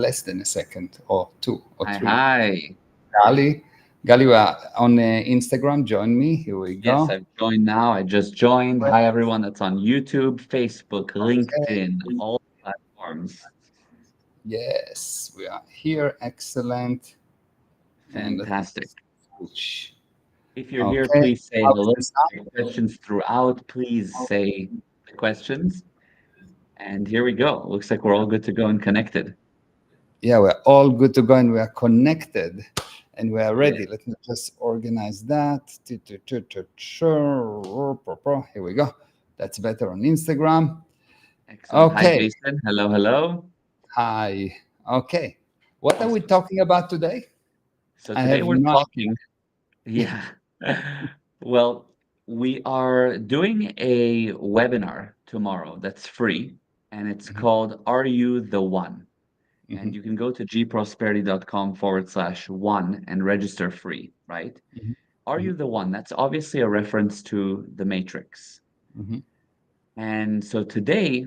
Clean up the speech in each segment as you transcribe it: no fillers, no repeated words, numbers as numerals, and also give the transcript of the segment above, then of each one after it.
less than a second, or two or Hi, three. hi. Gali, Gali, we are on Instagram. Join me. Here we Yes, go. I've joined now. I just joined. Hi, everyone that's on YouTube, Facebook, Okay. LinkedIn, all platforms. Yes, we are here. Excellent. And let's Fantastic. switch. If you're here, Okay. please say How's hello. the If you sound? have questions throughout, please say the questions. And here we go. Looks like we're all good to go and connected. Yeah, we're all good to go and we are connected and we are Yeah. ready. Let me just organize that. Here we go. That's better on Instagram. Excellent. Hi, Okay. Jason. Hello, hello. Hi. Okay. What are we Awesome. talking about today? So I today have we're no talking. Yeah. Well, we are doing a webinar tomorrow that's free, and it's idea. called Are You the One? And Mhm, you can go to gprosperity.com/one and register free, right? mhm, Are mhm, you the one? That's obviously a reference to the Matrix. mhm, And so today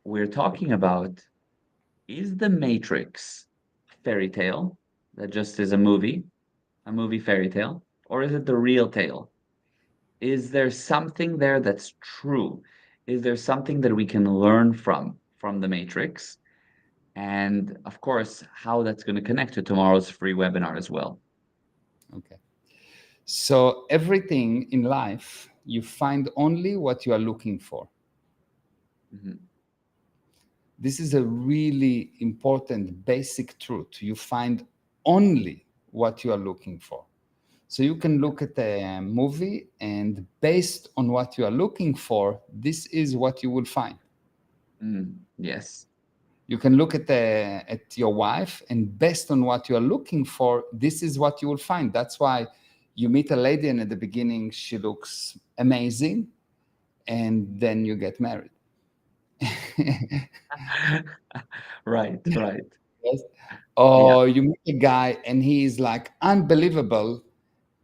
we're talking about, is the Matrix fairy tale that just is a movie fairy tale, or is it the real tale? Is there something there that's true? Is there something that we can learn from the Matrix? And of course, how that's going to connect to tomorrow's free webinar as well. Okay. So everything in life, you find only what you are looking for. Mhm. This is a really important basic truth. You find only what you are looking for. So you can look at a movie, and based on what you are looking for, this is what you will find. Yes. You can look at your wife, and based on what you are looking for, this is what you will find. That's why you meet a lady, and at the beginning she looks amazing, and then you get married. Right, right. Yes. Yeah. Or you meet a guy, and he is like unbelievable,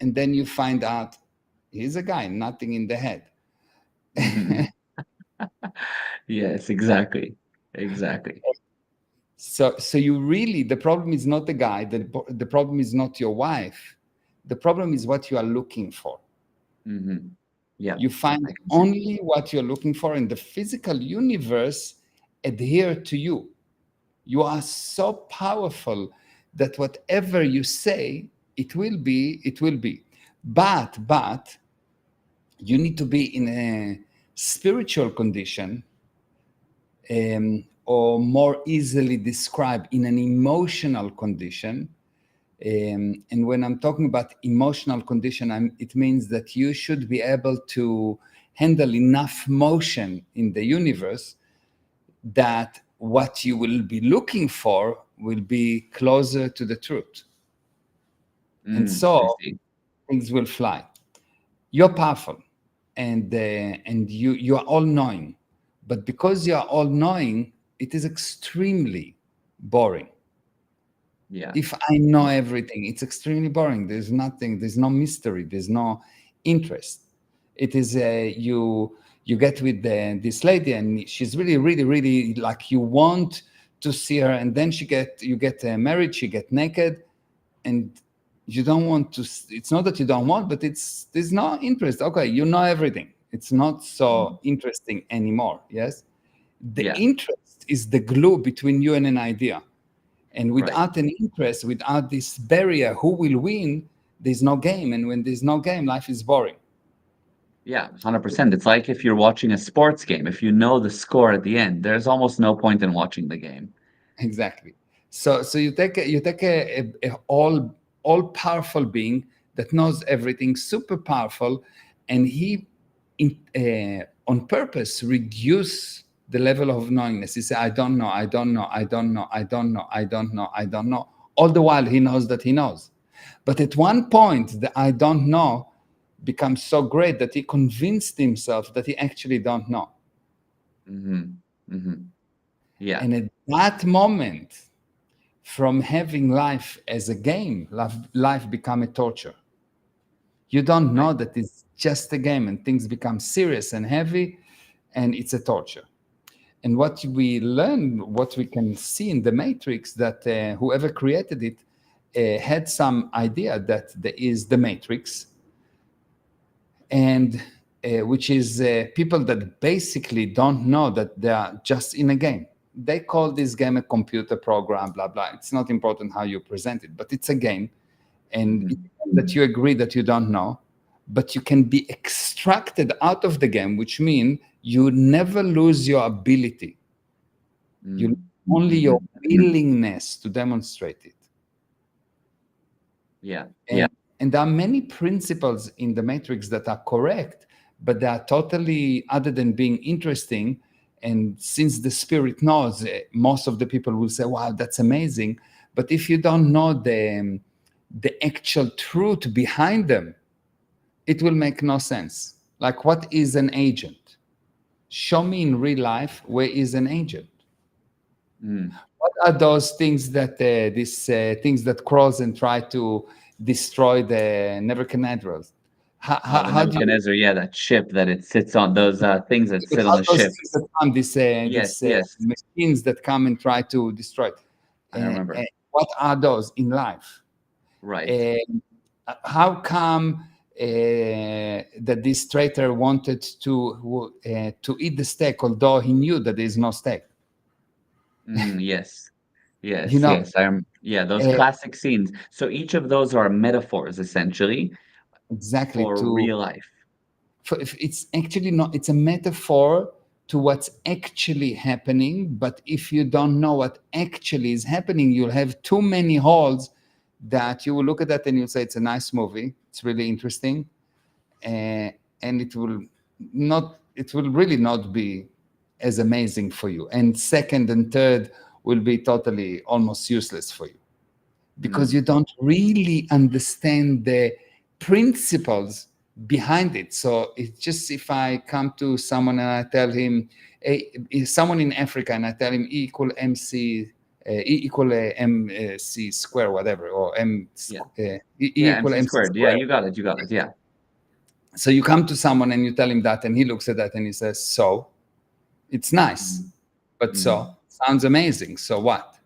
and then you find out he's a guy, nothing in the head. Mhm. Yes, exactly. Exactly. So you really, the problem is not the guy, the problem is not your wife. The problem is what you are looking for. Mhm. Yeah, You find I can see. only what you're looking for, and the physical universe adhere to you. You are so powerful that whatever you say, it will be. But you need to be in a spiritual condition, or more easily described in an emotional condition. And when I'm talking about emotional condition, it means that you should be able to handle enough motion in the universe that what you will be looking for will be closer to the truth. And I so see. things will fly. You're powerful, and you are all knowing, but because you are all knowing, it is extremely boring. Yeah. If I know everything, it's extremely boring. There's nothing, there's no mystery, there's no interest. It is you get with this lady, and she's really, really, really like you want to see her, and then you get married, she get naked, and you don't want to. It's not that you don't want, but there's no interest. Okay, you know everything. It's not Mhm. so interesting anymore. Yes, the Yeah, interest is the glue between you and an idea, and right. without an interest, without this barrier, who will win? There's no game. And when there's no game, life is boring. Yeah, 100%. It's like if you're watching a sports game, if you know the score at the end, there's almost no point in watching the game. Exactly. So you take a all powerful being that knows everything, super powerful, and he on purpose reduce the level of knowingness. He said, I don't know, I don't know, I don't know, I don't know, I don't know, I don't know. All the while he knows that he knows. But at one point, the I don't know becomes so great that he convinced himself that he actually don't know. Mhm. Mhm. Yeah, And at that moment, from having life as a game, life become a torture. You don't right. know that it's just a game, and things become serious and heavy, and it's a torture. And what we learn, what we can see in the matrix, that whoever created it had some idea that there is the matrix, and which is people that basically don't know that they are just in a game. They call this game a computer program, blah blah. It's not important how you present it, but it's a game, and it's Mm-hmm. a game that you agree that you don't know, but you can be extracted out of the game, which means you never lose your ability. You Mm. only Mm-hmm. your willingness to demonstrate it. Yeah. And there are many principles in the matrix that are correct, but they are totally, other than being interesting. And since the spirit knows, most of the people will say, wow, that's amazing. But if you don't know the actual truth behind them, it will make no sense. Like, what is an agent? Show me in real life where is an agent. Mm. What are those things that these things that cross and try to destroy the Nebuchadnezzar? Oh, the How do you? Nebuchadnezzar, yeah, that ship that it sits on, those things that But sit on how the those ship. things that come, Yes, these yes, machines that come and try to destroy it? I remember. What are those in life? Right. Um, how come that this traitor wanted to eat the steak, although he knew that there is no steak? Yes. You Yes, know, yes. Yeah, those uh, classic scenes. So each of those are metaphors essentially exactly for to real life. it's actually not, it's a metaphor to what's actually happening. But if you don't know what actually is happening, you'll have too many holes that you will look at that and you'll say it's a nice movie, it's really interesting, uh, and it will really not be as amazing for you, and second and third will be totally almost useless for you, because you Mm, don't really understand the principles behind it. So it's just, if I come to someone and I tell him, hey, is someone in Africa, and I tell him E equal MC, E equal MC square, whatever, or yeah. E Yeah, equal MC MC squared. Yeah, square. you got it. You got it. Yeah. So you come to someone and you tell him that, and he looks at that and he says, so it's nice, Mm, but mm, so sounds amazing. So what?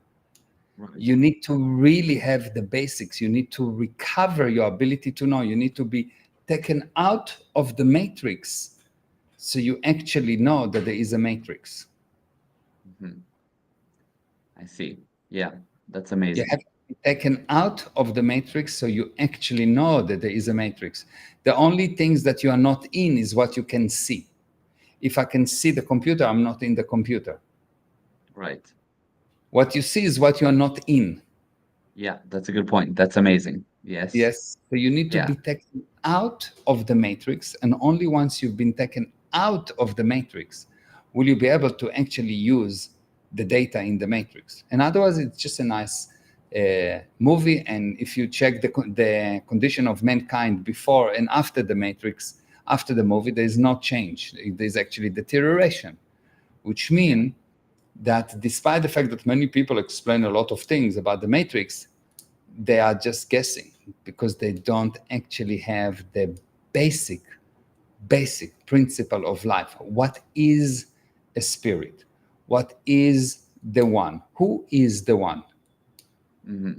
right. You need to really have the basics. You need to recover your ability to know. You need to be taken out of the matrix so you actually know that there is a matrix. Mhm. I see. Yeah, that's You amazing. have to be taken out of the matrix so you actually know that there is a matrix. The only things that you are not in is what you can see. If I can see the computer, I'm not in the computer. Right. What you see is what you are not in. Yeah, that's a good point. That's amazing. Yes. Yes. So you need to Yeah. be taken out of the matrix. And only once you've been taken out of the matrix will you be able to actually use the data in the matrix. And otherwise, it's just a nice movie. And if you check the condition of mankind before and after the matrix, after the movie, there's no change. There's actually deterioration, which Yeah. means that despite the fact that many people explain a lot of things about the matrix, they are just guessing because they don't actually have the basic principle of life. What is a spirit? What is the one? Who is the one? Hmm.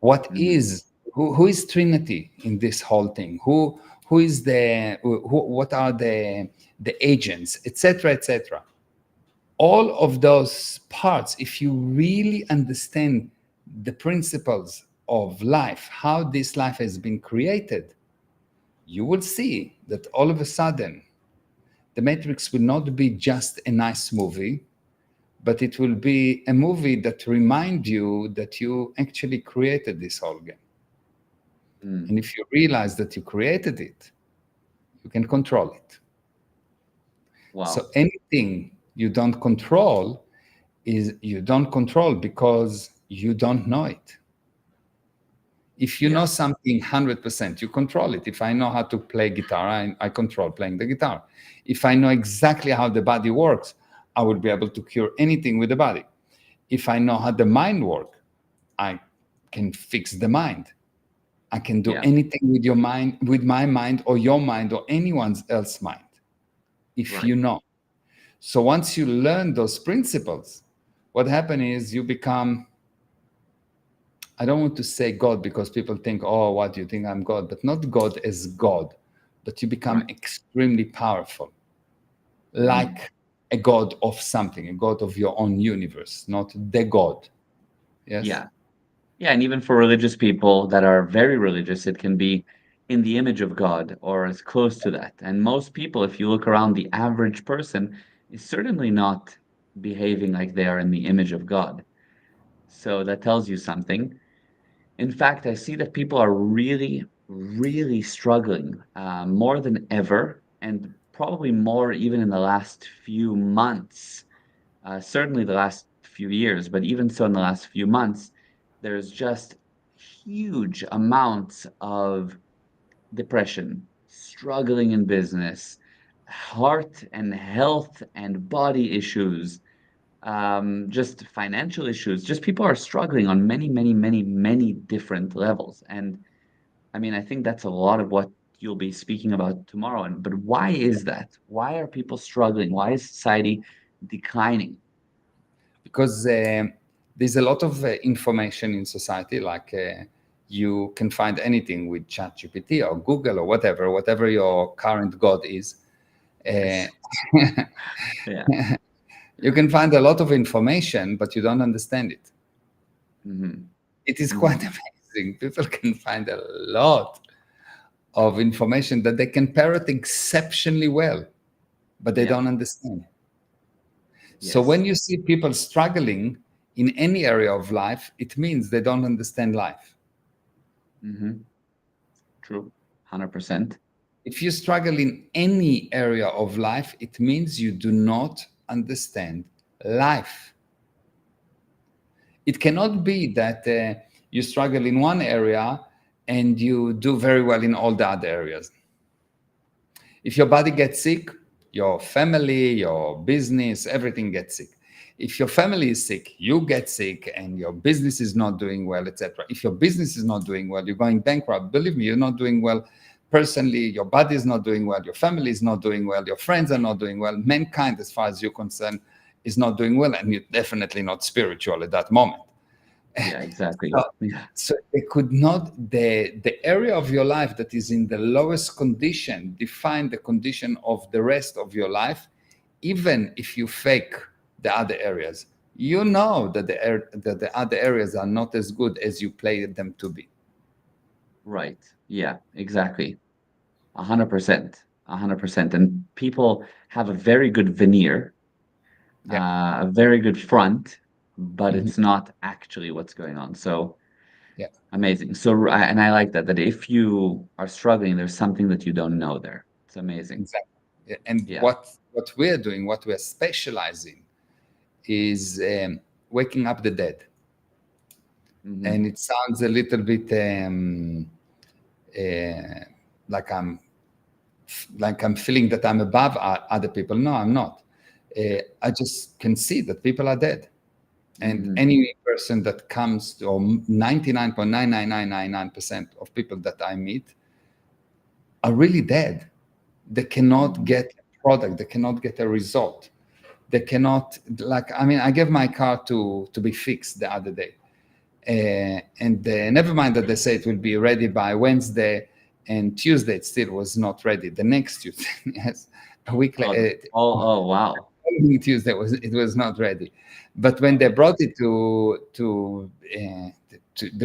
What Hmm. is who is Trinity in this whole thing? Who is what are the agents, etc., etc.? All of those parts, if you really understand the principles of life, how this life has been created, you will see that all of a sudden the Matrix will not be just a nice movie, but it will be a movie that reminds you that you actually created this whole game. And Mm. if you realize that you created it, you can control it. So Wow. anything you don't control is you don't control because you don't know it. If you know Yeah. something 100%, you control it. If I know how to play guitar, I control playing the guitar. If I know exactly how the body works, I will be able to cure anything with the body. If I know how the mind works, I can fix the mind. I can do Yeah. anything with your mind, with my mind or your mind or anyone else's mind, if you Right. know. So once you learn those principles, what happens is you become, I don't want to say God because people think, oh, what do you think I'm God? But not God as God, but you become Right. extremely powerful, Mm. like a God of something, a God of your own universe, not the God. Yes? Yeah. Yeah, and even for religious people that are very religious, it can be in the image of God or as close to that. And most people, if you look around, the average person is certainly not behaving like they are in the image of God. So that tells you something. In fact, I see that people are really, really struggling more than ever, and probably more even in the last few months, certainly the last few years, but even so in the last few months, there's just huge amounts of depression, struggling in business, heart and health and body issues, just financial issues. Just people are struggling on many, many, many, many different levels. And I mean, I think that's a lot of what you'll be speaking about tomorrow. And but why is that? Why are people struggling? Why is society declining? Because there's a lot of information in society, like you can find anything with ChatGPT or Google or whatever your current God is. Uh, Yes. Yeah. you can find a lot of information, but you don't understand it. Hmm. It is quite Hmm. amazing. People can find a lot of information that they can parrot exceptionally well, but they Yeah. don't understand. So Yes. when you see people struggling in any area of life, it means they don't understand life. Hmm. True. 100%. If you struggle in any area of life, it means you do not understand life. It cannot be that you struggle in one area and you do very well in all the other areas. If your body gets sick, your family, your business, everything gets sick. If your family is sick, you get sick and your business is not doing well, etc. If your business is not doing well, you're going bankrupt. Believe me, you're not doing well personally, your body is not doing well, your family is not doing well, your friends are not doing well. Mankind, as far as you're concerned, is not doing well, and you're definitely not spiritual at that moment. Yeah, exactly. So, Yeah. so they could not, the area of your life that is in the lowest condition define the condition of the rest of your life, even if you fake the other areas. You know that that the other areas are not as good as you play them to be. Right. Yeah, exactly. 100%. 100%. And people have a very good veneer, Yeah. a very good front, but Mhm. it's not actually what's going on. So Yeah. amazing. So, and I like that, that if you are struggling, there's something that you don't know there. It's amazing. Exactly. Yeah. And Yeah. what we're doing, what we're specializing is waking up the dead. And Hmm. it sounds a little bit uh, like I'm feeling that I'm above other people. No, I'm not. I just can see that people are dead, and Hmm. any person that comes to, or 99.99999% of people that I meet are really dead. They cannot Hmm. get a product. They cannot get a result. They cannot, like, I mean, I gave my car to be fixed the other day. And never mind that they say it will be ready by Wednesday, and Tuesday it still was not ready. The next Tuesday, yes, a week Oh, later, oh, wow. Tuesday was not ready. But when they Okay. brought it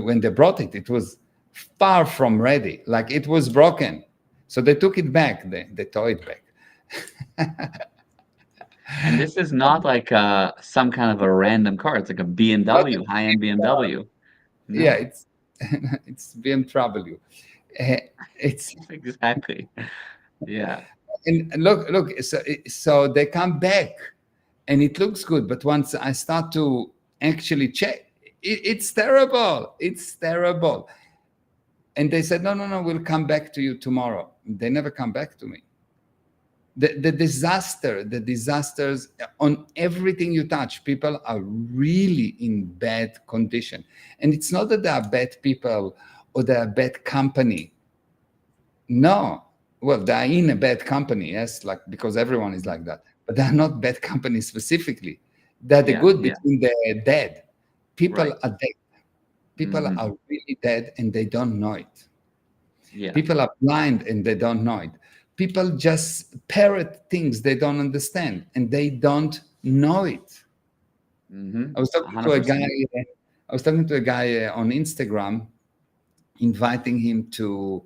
when they brought it, it was far from ready. Like it was broken, so they took it back. They tore it back. And this is not like some kind of a random car. It's like a Not BMW, high-end BMW. yeah, No, it's it's BMW. Uh, it's exactly. Yeah. and look, so they come back and it looks good, but once I start to actually check, it's terrible. It's terrible. And they said, no, no, no, we'll come back to you tomorrow. They never come back to me. The disasters on everything you touch, people are really in bad condition. And it's not that they are bad people or they are bad company. No, well, they are in a bad company, yes, like because everyone is Mhm. like that. but they're not bad companies specifically. They're the Yeah, good yeah, between the dead. People right. are dead. People Hmm. are really dead and they don't know it. Yeah. People are blind and they don't know it. People just parrot things they don't understand and they don't know it. Hmm. I was talking to a guy. 100%. I was talking to a guy on Instagram, inviting him to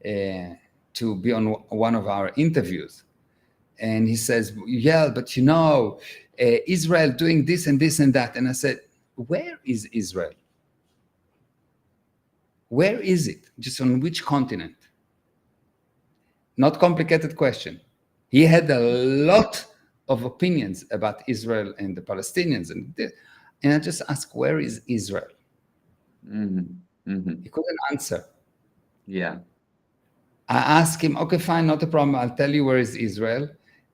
be on one of our interviews, and he says, "Yeah, but Israel doing this and this and that." And I said, "Where is Israel? Where is it? Just on which continent?" Not complicated question. He had a lot of opinions about Israel and the Palestinians, and I just asked, "Where is Israel?" Hmm. Hmm. He couldn't answer. Yeah. I asked him, "Okay, fine, not a problem. I'll tell you where is Israel.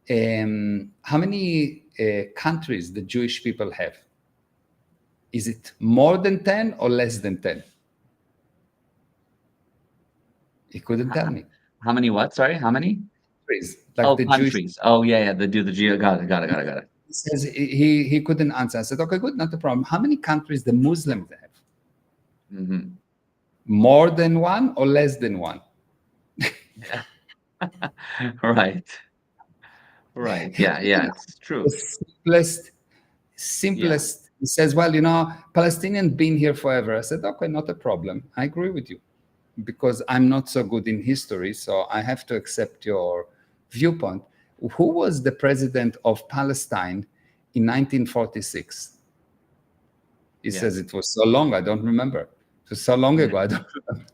How many countries the Jewish people have? Is it more than 10 or less than 10?" He couldn't tell H- me. How many what? Sorry, how many? Countries, like Oh, the Jewish. countries. Oh, yeah, yeah. They do the geo. Got it. Got it. Got it. Got it. He says he couldn't answer. I said, "Okay, good, not a problem. How many countries the Muslims have? Hmm. More than one or less than one?" Yeah. Right. Right. He Yeah. Yeah. couldn't It's the true. simplest, Yeah. simplest. He says, "Well, Palestinians been here forever." I said, "Okay, not a problem. I agree with you, because I'm not so good in history, so I have to accept your viewpoint. Who was the president of Palestine in 1946?" He Yeah. says, "It was so long, I don't remember. It was so long Yeah. ago, I don't remember."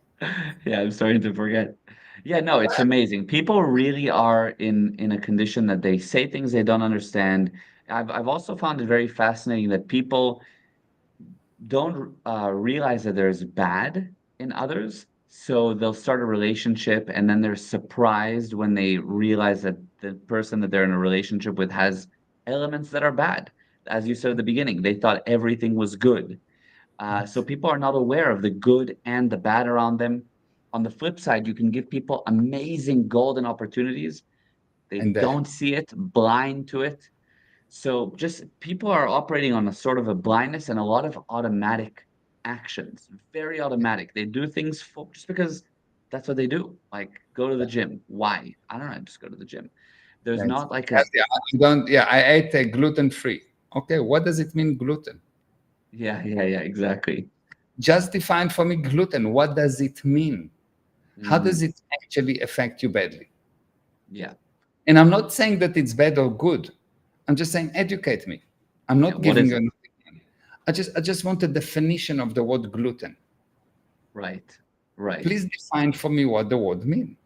Yeah. I'm starting to forget. Yeah. No, it's amazing. People really are in a condition that they say things they don't understand. I've also found it very fascinating that people don't realize that there's bad in others. So they'll start a relationship and then they're surprised when they realize that the person that they're in a relationship with has elements that are bad. As you said at the beginning, they thought everything was good. So people are not aware of the good and the bad around them. On the flip side, you can give people amazing golden opportunities. They And don't see it, blind to it. So just people are operating on a sort of a blindness and a lot of automatic actions, very automatic. They do things just because that's what they do. Like go to the gym. Why? I don't know. Just go to the gym. There's yes, not like a yeah, I don't. Yeah, I ate gluten free. Okay, what does it mean, gluten? yeah, yeah, yeah, exactly. Just define for me gluten. What does it mean? How does Hmm. it actually affect you badly? Yeah, And I'm not saying that it's bad or good. I'm just saying educate me. I'm yeah. not What giving is you it? an opinion. I just want a definition of the word gluten. Right, right. Please define for me what the word means.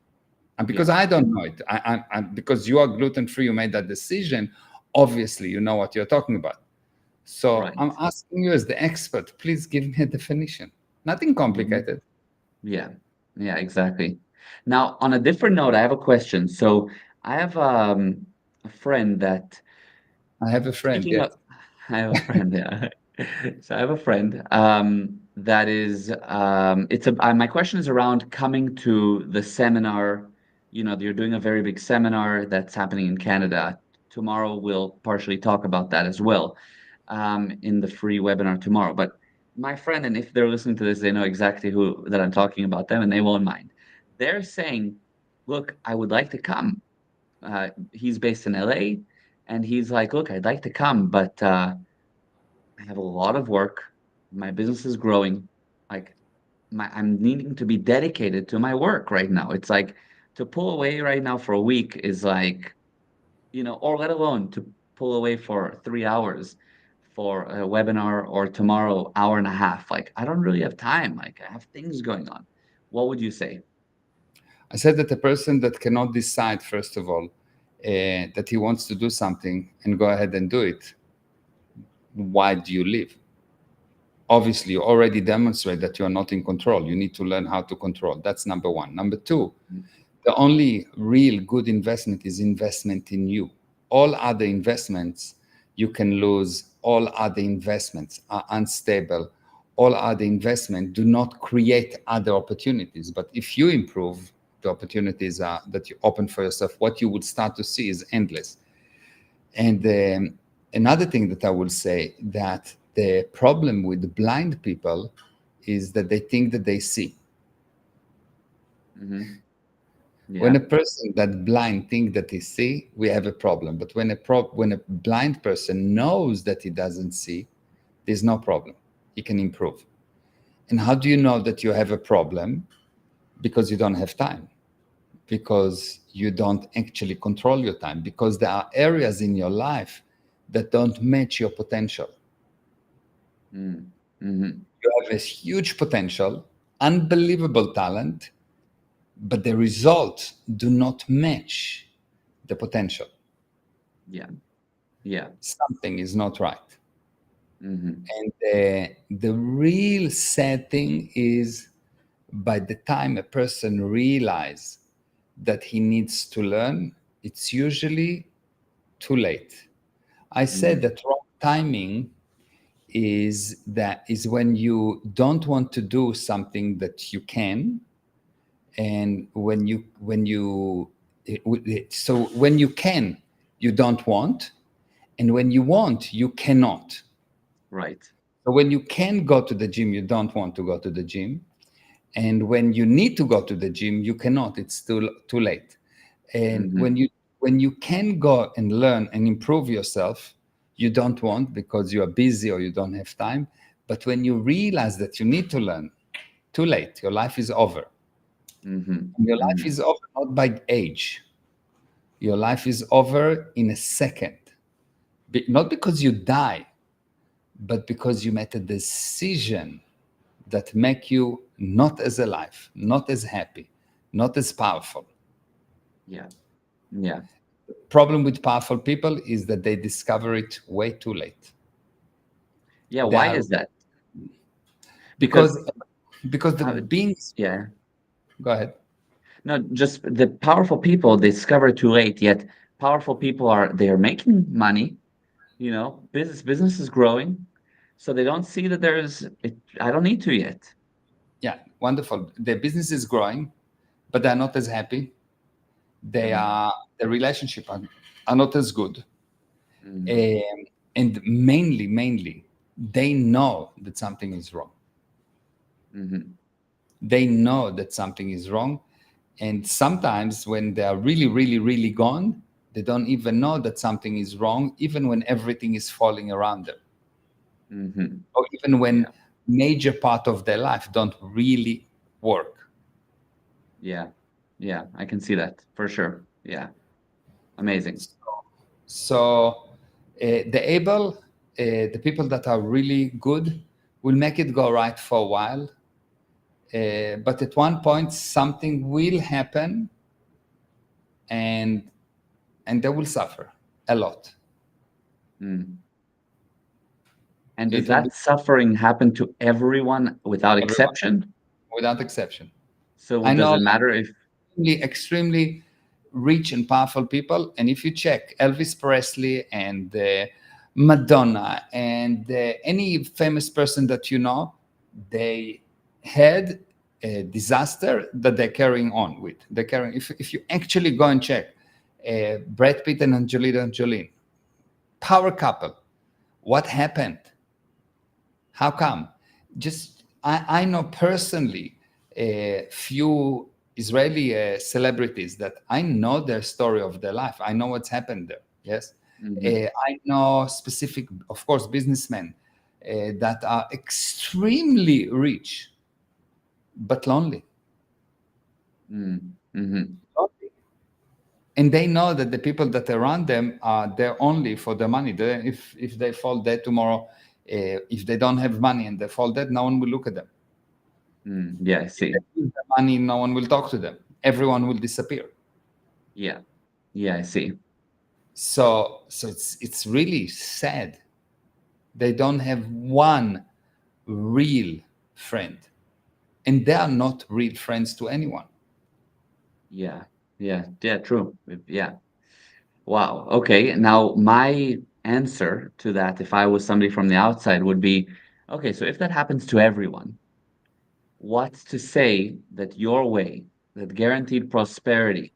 And because Yeah, I don't know it, because you are gluten free, you made that decision. Obviously, you know what you're talking about. So right. I'm asking you as the expert, please give me a definition. Nothing Hmm. complicated. Yeah, yeah, exactly. Now, on a different note, I have a question. So I have a friend that I have a friend, speaking yes. of, I have a friend, yeah. So I have a friend that is it's a my question is around coming to the seminar. You know, you're doing a very big seminar that's happening in Canada. Tomorrow we'll partially talk about that as well in the free webinar tomorrow. But my friend, and if they're listening to this, they know exactly who that I'm talking about them, and they won't mind. They're saying, "Look, I would like to come." He's based in LA, and he's like, "Look, I'd like to come, but I have a lot of work. My business is growing. Like, I'm needing to be dedicated to my work right now. It's like to pull away right now for a week is like, or let alone to pull away for 3 hours for a webinar or tomorrow, hour and a half. Like, I don't really have time. Like, I have things going on. What would you say? I said that a person that cannot decide, first of all, that he wants to do something and go ahead and do it, why do you live? Obviously, you already demonstrate that you are not in control. You need to learn how to control. That's number one. Number two, Mm. the only real good investment is investment in you. All other investments you can lose. All other investments are unstable. All other investments do not create other opportunities. But if you improve, the opportunities are that you open for yourself, what you would start to see is endless. And another thing that I will say, that the problem with the blind people is that they think that they see. Hmm. When Yeah. a person that blind think that he see, we have a problem. But when a blind person knows that he doesn't see, there's no problem. He can improve. And how do you know that you have a problem? Because you don't have time, because you don't actually control your time, because there are areas in your life that don't match your potential. Mm. Hmm. You have a huge potential, unbelievable talent, but the results do not match the potential. Yeah. Yeah. Something is not right. Hmm. And the real sad thing is, by the time a person realizes that he needs to learn, it's usually too late. I said Mm. that wrong timing is when you don't want to do something that you can, and when you can, you don't want, and when you want, you cannot. Right. So when you can go to the gym, you don't want to go to the gym, and when you need to go to the gym, you cannot. It's too late. And Hmm. when you can go and learn and improve yourself, you don't want, because you are busy or you don't have time. But when you realize that you need to learn, too late. Your life is over. Hmm. And your life Hmm. is over not by age. Your life is over in a second. Not because you die, but because you made a decision that make you not as alive, not as happy, not as powerful. Yeah. Yeah. Problem with powerful people is that they discover it way too late. Yeah. They Why are is that? Because because because the how, beings. yeah. Go ahead. No, just the powerful people discover too late, yet powerful people they are making money, business is growing, so they don't see that I don't need to yet. Yeah, wonderful. Their business is growing, but they're not as happy. They Mm, are the relationship are not as good. mm, Um, and mainly, they know that something is wrong. mhm, They know that something is wrong. And sometimes when they are really gone, they don't even know that something is wrong, even when everything is falling around them, mhm. or even when Yeah, major part of their life don't really work. yeah, yeah. I can see that for sure. Yeah, amazing. So the people that are really good will make it go right for a while, but at one point something will happen, and they will suffer a lot. Mm. And does It will be that suffering happen to everyone without everyone, exception? without exception. So I does know it matter if? extremely rich and powerful people, and if you check Elvis Presley and Madonna and any famous person that you know, they had a disaster that they're carrying on with. They're carrying. If you actually go and check, Brad Pitt and Angelina Jolie, power couple, what happened? How come? Just I know personally a few Israeli celebrities that I know their story of their life. I know what's happened there. Yes, Mhm, I know specific, of course, businessmen that are extremely rich but lonely. mm, mhm, Lonely. And they know that the people that are around them are there only for the money. If they fall dead tomorrow, if they don't have money and they fall dead, no one will look at them. mm. Yeah, I If see. they lose the money, no one will talk to them. Everyone will disappear. Yeah, yeah, I see. So it's really sad. They don't have one real friend, and they are not real friends to anyone. Yeah, yeah, yeah, true. Yeah. Wow. Okay. Now, my answer to that, if I was somebody from the outside, would be, okay, so if that happens to everyone, what's to say that your way, that guaranteed prosperity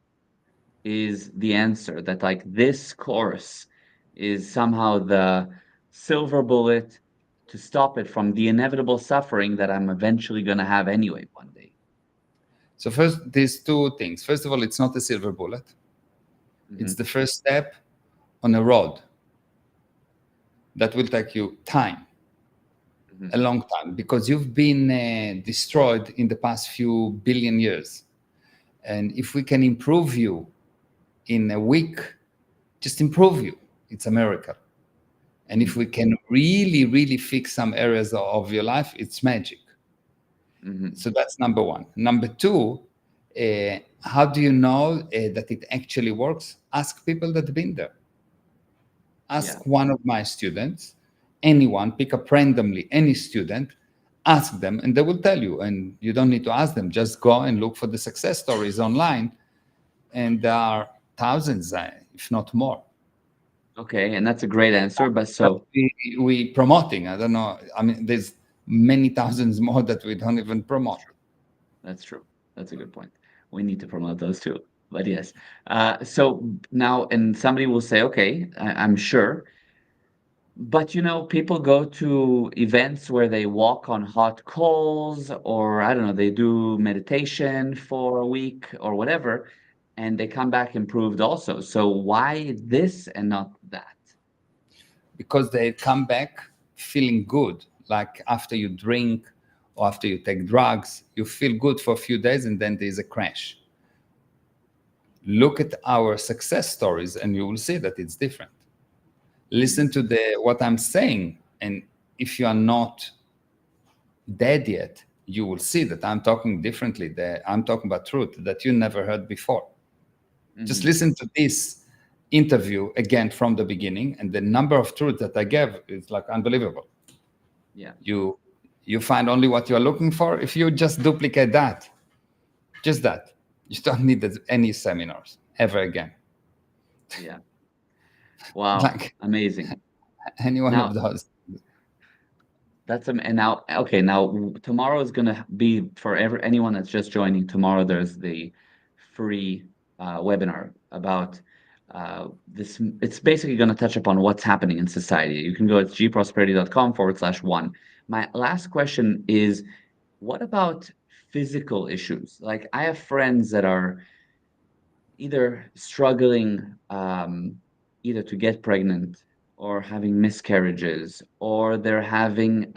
is the answer, that like this course is somehow the silver bullet to stop it from the inevitable suffering that I'm eventually going to have anyway one day. So first, there's two things. First of all, it's not a silver bullet. It's Hmm. the first step on a road that will take you time, a Hmm. long time, because you've been destroyed in the past few billion years. And if we can improve you in a week, just improve you, it's a miracle. And if we can really, really fix some areas of your life, it's magic. Hmm. So that's number one. Number two, how do you know that it actually works? Ask people that have been there. Yeah. Ask one of my students, anyone, pick up randomly any student, ask them, and they will tell you. And you don't need to ask them, just go and look for the success stories online. And there are thousands, if not more. Okay, and that's a great answer. But That so we promoting. I don't know. I mean, there's many thousands more that we don't even promote. that's true. That's a good point. We need to promote those too. But yes. So now, and somebody will say, okay, I'm sure. But people go to events where they walk on hot coals, or I don't know, they do meditation for a week or whatever, and they come back improved also. So why this and not that? Because they come back feeling good. Like after you drink or after you take drugs, you feel good for a few days and then there's a crash. Look at our success stories and you will see that it's different. Listen to the what I'm saying, and if you are not dead yet, you will see that I'm talking differently. That I'm talking about truth that you never heard before. Just Hmm. listen to this interview again from the beginning, and the number of truths that I gave is like unbelievable. Yeah, You find only what you're looking for. If you just duplicate that, just that, you don't need any seminars ever again. yeah. Wow, Like amazing. any one of Now, those. and now, okay, now tomorrow is gonna be for anyone that's just joining. Tomorrow there's the free webinar about this. It's basically going to touch upon what's happening in society. You can go to gprosperity.com/1. My last question is, what about physical issues? Like I have friends that are either struggling either to get pregnant or having miscarriages, or they're having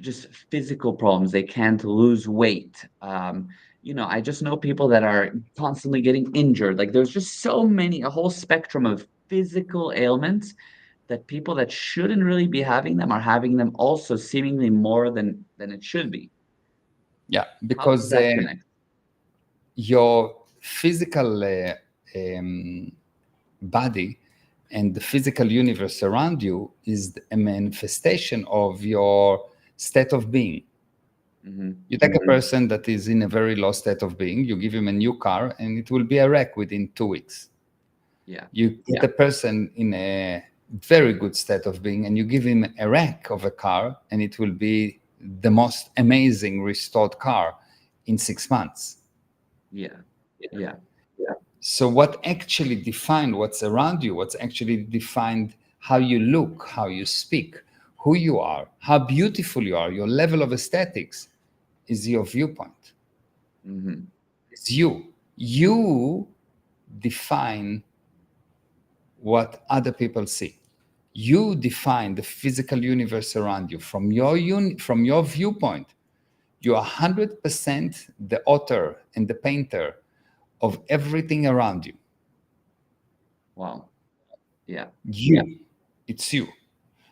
just physical problems. They can't lose weight. I just know people that are constantly getting injured. Like there's just so many, a whole spectrum of physical ailments that people that shouldn't really be having them are having them also seemingly more than it should be. Yeah, How does because that connect? your physical um, body and the physical universe around you is a manifestation of your state of being. Hmm. You take a person that is in a very low state of being, you give him a new car, and it will be a wreck within 2 weeks. Yeah. You put a person in a very good state of being, and you give him a wreck of a car, and it will be the most amazing restored car in 6 months. Yeah. Yeah. So what actually defined what's around you, what's actually defined how you look, how you speak, who you are, how beautiful you are, your level of aesthetics is your viewpoint. Hmm. It's you. You define what other people see. You define the physical universe around you from from your viewpoint. You are 100% the author and the painter of everything around you. Wow. Yeah. You. It's you.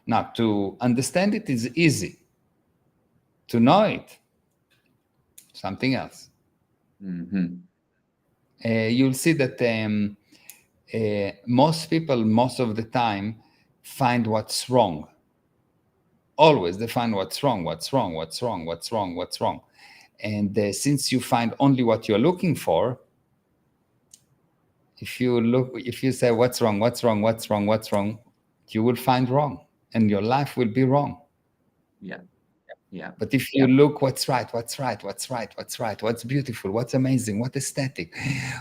Now, to understand it is easy. To know it, something else. Hmm. You'll see that most people, most of the time, find what's wrong. Always, they find what's wrong, what's wrong, what's wrong, what's wrong, what's wrong. And since you find only what you're looking for, if you say what's wrong, what's wrong, what's wrong, what's wrong, you will find wrong, and your life will be wrong. Yeah. Yeah. But if you look what's right, what's right, what's right, what's right, what's beautiful, what's amazing, what's aesthetic,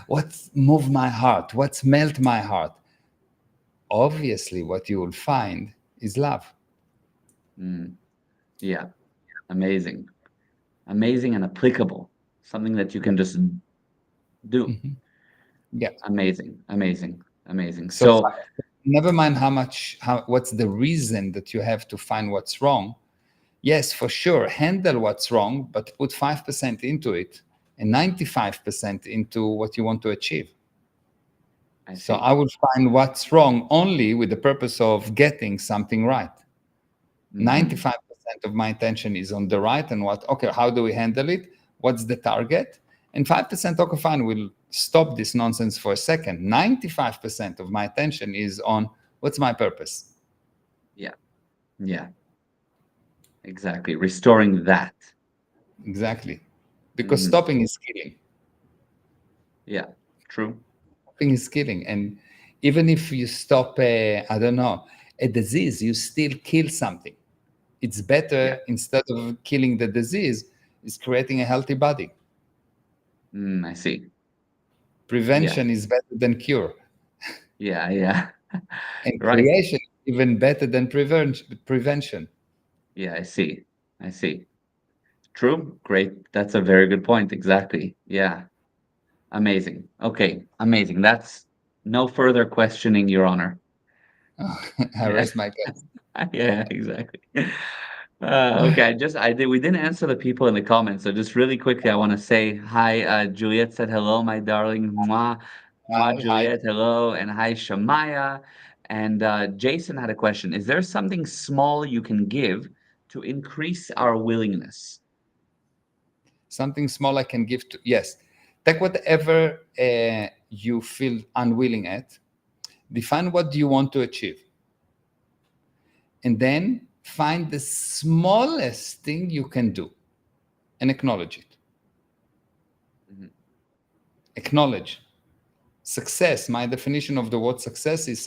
what's move my heart, what's melt my heart, obviously what you will find is love. Mm, yeah. Amazing. Amazing and applicable. Something that you can just do. Mhm. Yeah. Amazing. Amazing. Amazing. So So, never mind how what's the reason that you have to find what's wrong. Yes, for sure, handle what's wrong, but put 5% into it and 95% into what you want to achieve. I So see. I will find what's wrong only with the purpose of getting something right. Hmm. 95% of my attention is on the right and what, okay, how do we handle it? What's the target? And 5%, okay, fine, we'll stop this nonsense for a second. 95% of my attention is on what's my purpose? Yeah. Yeah. Exactly. Restoring that. Exactly. Because Hmm. stopping is killing. Yeah. True. Stopping is killing. And even if you stop, I don't know, a disease, you still kill something. It's Yeah. better instead of killing the disease, is creating a healthy body. I see. Yeah. Prevention is better than cure, Yeah. Yeah. and Right. creation is even better than prevention. Yeah. I see. I see. True. Great. That's a very good point. Exactly. Yeah. Amazing. Okay. Amazing. That's no further questioning, Your Honor. I Yeah. rest my case. Yeah, exactly. Okay, I did we didn't answer the people in the comments, so just really quickly, I want to say hi. Juliet said hello, my darling. Mwah, mwah, Hi, hi. Juliet, hello, and hi, Shamaya. And Jason had a question. Is there something small you can give to increase our willingness? Something small I can give to, yes. Take whatever you feel unwilling at, define what do you want to achieve, and then find the smallest thing you can do and acknowledge it. Mhm. Acknowledge. Success, my definition of the word success is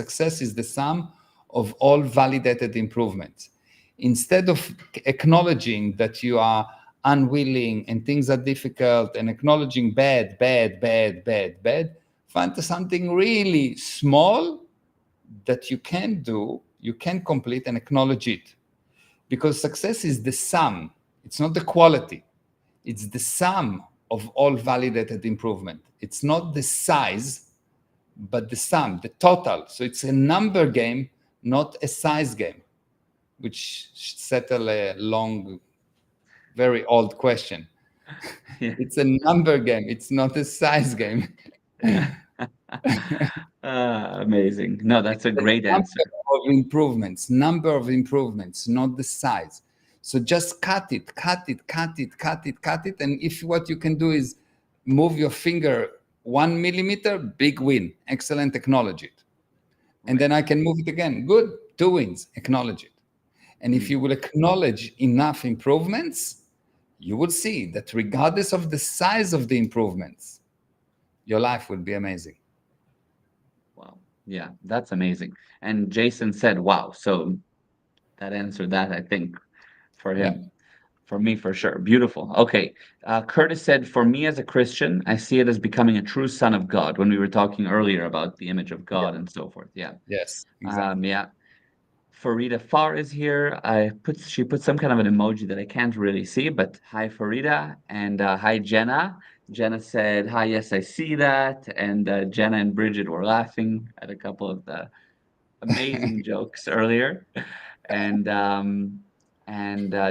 the sum of all validated improvements. Instead of acknowledging that you are unwilling and things are difficult and acknowledging bad, find something really small that you can do, you can complete and acknowledge it. Because success is the sum, it's not the quality, it's the sum of all validated improvement. It's not the size, but the sum, the total. So it's a number game, not a size game, which settle a long, very old question. Yeah, It's a number game. It's not a size game. yeah. Amazing. No, that's a The great answer. number of improvements, not the size. So just cut it. And if what you can do is move your finger 1 millimeter, big win. Excellent, acknowledge it. And Right. then I can move it again. Good, 2 wins, acknowledge it. And if Mm. you will acknowledge enough improvements, you will see that regardless of the size of the improvements, your life will be amazing. Wow. Yeah, that's amazing. And Jason said, wow. So that answered that, I think, for Yeah. him. For me, for sure. Beautiful. Okay. Curtis said, for me as a Christian, I see it as becoming a true son of God when we were talking earlier about the image of Yeah. God and so forth. Yeah. Yes, exactly. Yeah. Farida Farr is here. She put some kind of an emoji that I can't really see, but hi Farida and hi Jenna. Jenna said, hi, yes, I see that. And Jenna and Bridget were laughing at a couple of the amazing jokes earlier. And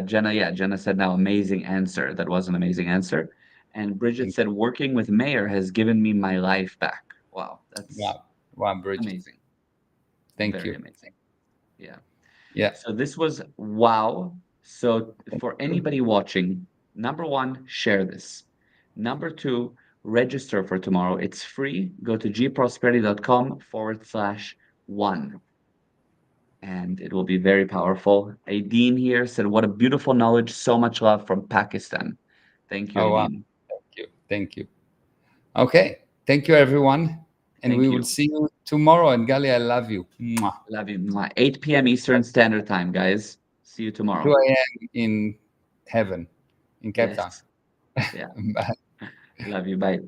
Jenna, yeah, Jenna said now amazing answer. That was an amazing answer. And Bridget Thank said working with Mayor has given me my life back. Wow, you. that's Wow. Wow, Bridget. amazing. Thank Very you. amazing. Yeah. Yeah. So this was wow. So Thank for you. anybody watching, number one, share this. Number two, register for tomorrow. It's free. Go to gprosperity.com/one and it will be very powerful. Aideen here said, what a beautiful knowledge. So much love from Pakistan. Thank you, Oh, wow. Aideen. Thank you. Thank you. Okay. Thank you, everyone. And we Thank will you. see you tomorrow. And Gali, I love you. Mwah. Love you. Mwah. 8 p.m. Eastern Standard Time, guys. See you 2 tomorrow. a.m. in heaven, in Cape Town. Yes. Yeah. Bye. Love you. Bye.